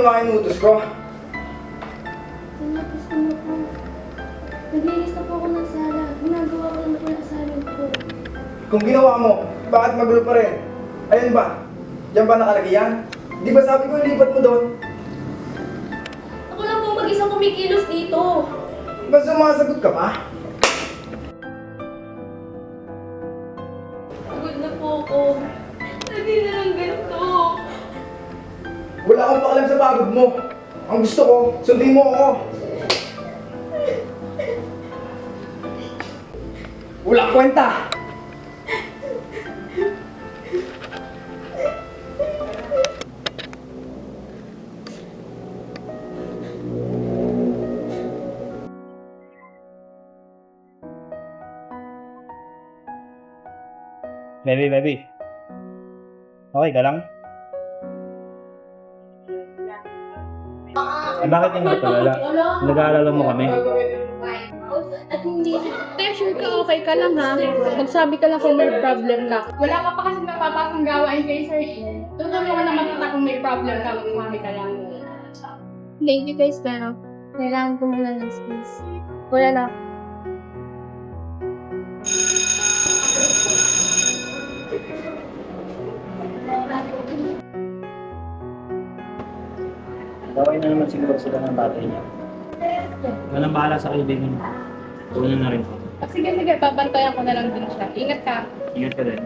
mga inutos ko? Tinapos ko na po. Naglinis na po ako ng sala. Ginagawa ko na po yung assignment ko. Kung ginawa mo, bakit magulo pa rin? Ayun ba? Diyan ba nakalagay yan? Di ba sabi ko lipat mo doon? Ako lang po mag-isang kumikilos dito. Ba sumasagot ka pa? Pagod na po ako. Lagi na lang ganito. Wala akong pakalam sa pagod mo. Ang gusto ko, sundin mo ako. Wala kwenta! Baby. Okay ka lang? Eh, bakit hindi ka tulala? Nag-aalala mo kami? At hindi. Te, sure ka okay ka lang ha? Magsabi ka lang kung may problem ka. Wala ka pa kasi napapasang gawain kay sir. Tutulungan ko naman kita kung may problem ka, magsabi ka lang. Thank you guys, pero kailangan ko muna ng space. Wala na. Okay na naman siguro sila ng tatay niya. Walang bahala sa kaibigan. Una na rin. Sige, babantayan ko na lang din siya. Ingat ka. Ingat ka din.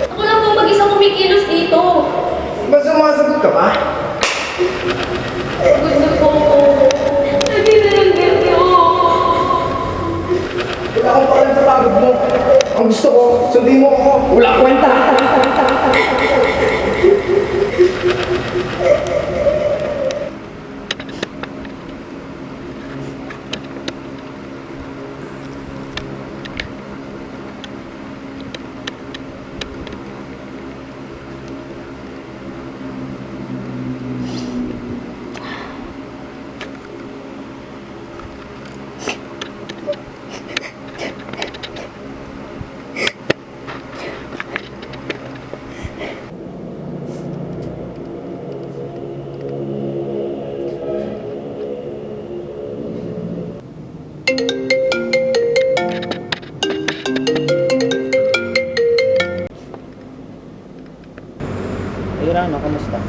Ako lang po mag-isang kumikilos dito. Ba sumasagot ka pa? Pagod na po ako. Lagi na lang ganito. Wala akong pakalam sa pagod mo. Ang gusto ko, sundin mo ako. Wala kwenta! Hey Rano, kamusta?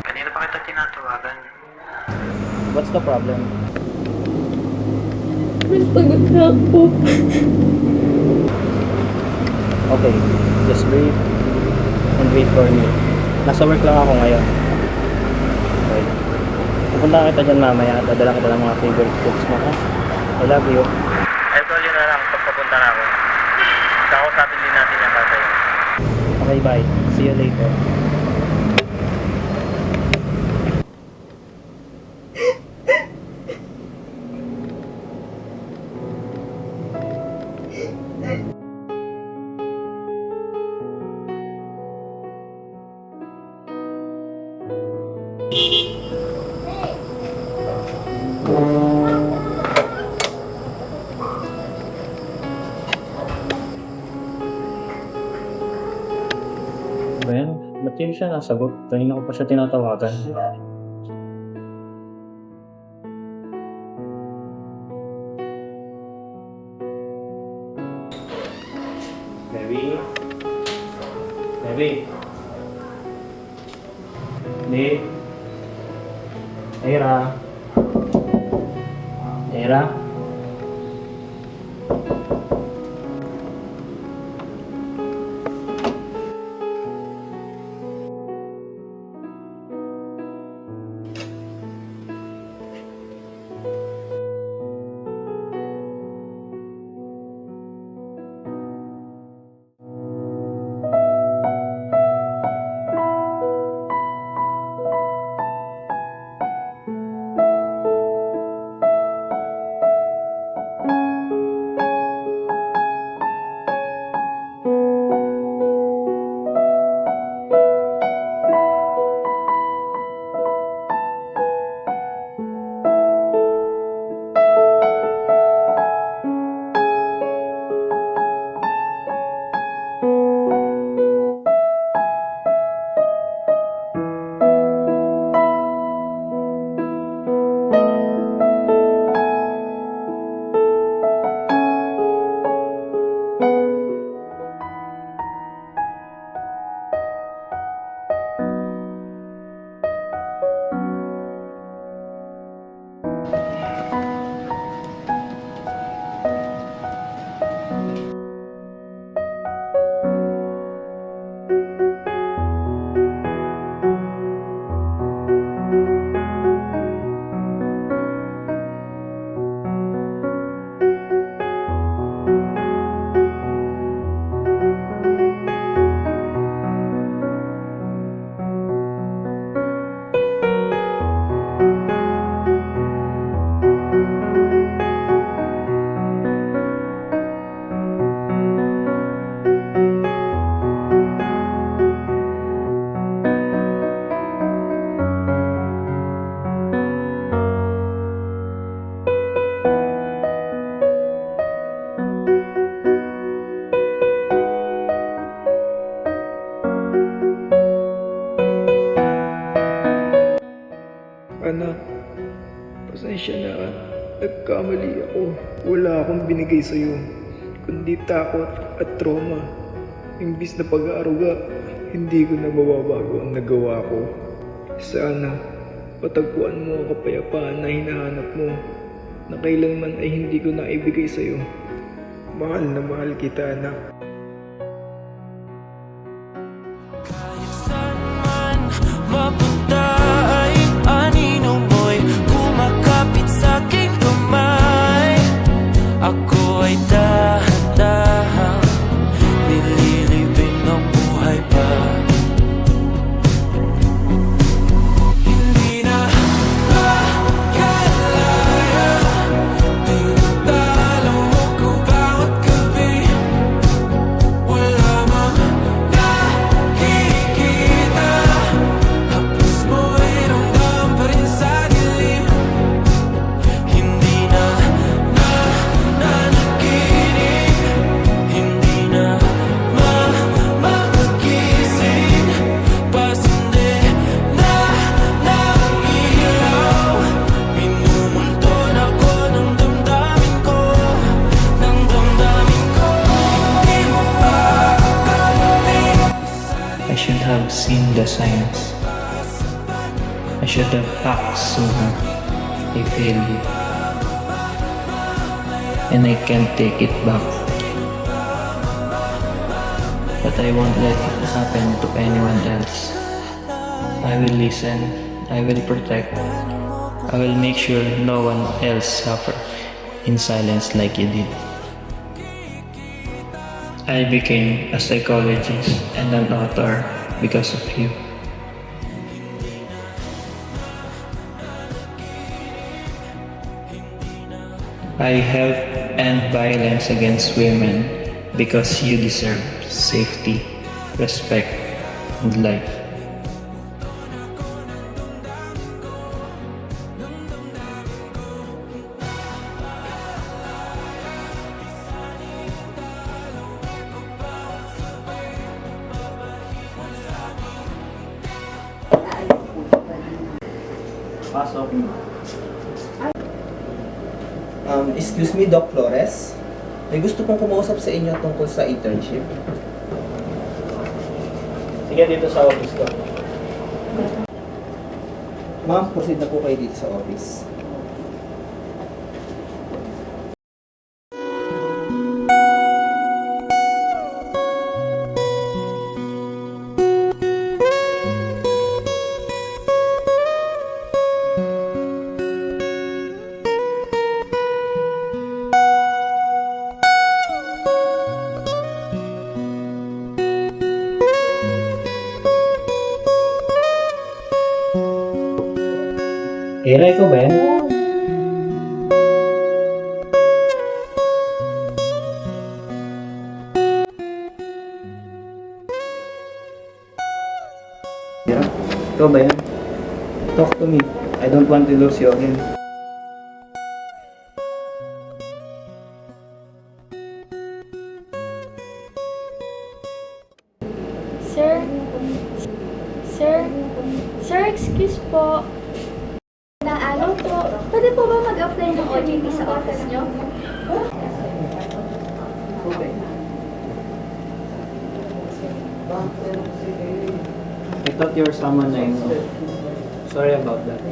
Kanina pa kita tinatawagan. What's the problem? Mas pagod na ako. Okay, just breathe and wait for me. Nasa work lang ako ngayon. Okay. Pupunta kita dyan mamaya at dadala kita ng mga favorite foods mo, ha? I love you. I'll call you na lang pag papunta na ako. Kakausapin din natin yung tatay. Okay, bye. See you later. Ben, ba't yun siya nasagot? Kanina ko pa siya tinatawagan. Baby? Baby? Babe? Era? Era? Wala akong binigay sa'yo, kundi takot at trauma. Imbis na pag-aaruga, hindi ko na mababago ang nagawa ko. Sana, patagpuan mo ang kapayapaan na hinahanap mo, na kailanman ay hindi ko naibigay sa'yo. Mahal na mahal kita, anak. Kahit saan man mapunta ay anino mo'y kumakapit sa aking kamay. Ako ay dahan-dahan nililibing ang buhay pa. Hindi na makalaya, tinatalo ko bawat gabi. Wala mang nakikita, hapos mo'y ramdam pa rin sa dilim. Hindi na nanaginip, hindi na magising. Pasindi na ng ilaw, minumulton ako ng damdamin ko, ng damdamin ko. Hindi mo pa akalain. I should have seen the signs. I should have acted sooner. I failed you. And I can't take it back. But I won't let it happen to anyone else. I will listen. I will protect. I will make sure no one else suffer in silence like you did. I became a psychologist and an author because of you. I help end violence against women because you deserve safety, respect, and life. Pasok. Excuse me, Doc Flores. May gusto pong kumausap sa inyo tungkol sa internship. Sige, dito sa office ko. Ma'am, proceed na po kayo dito sa office. Kira, ikaw ba yan? Ikaw ba yan? Talk to me. I don't want to lose you again. Sir? Sir? Sir, excuse po. Na araw po, pwede po ba mag-apply ng OJT sa office nyo? I thought you were someone I know. Sorry about that.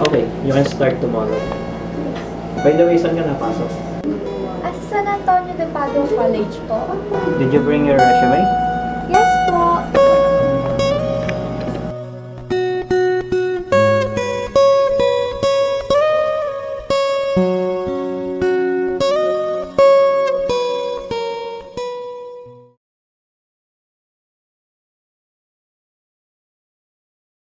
Okay, you can start tomorrow. By the way, saan ka napasok? Sa San Antonio de Padua College po. Did you bring your resume?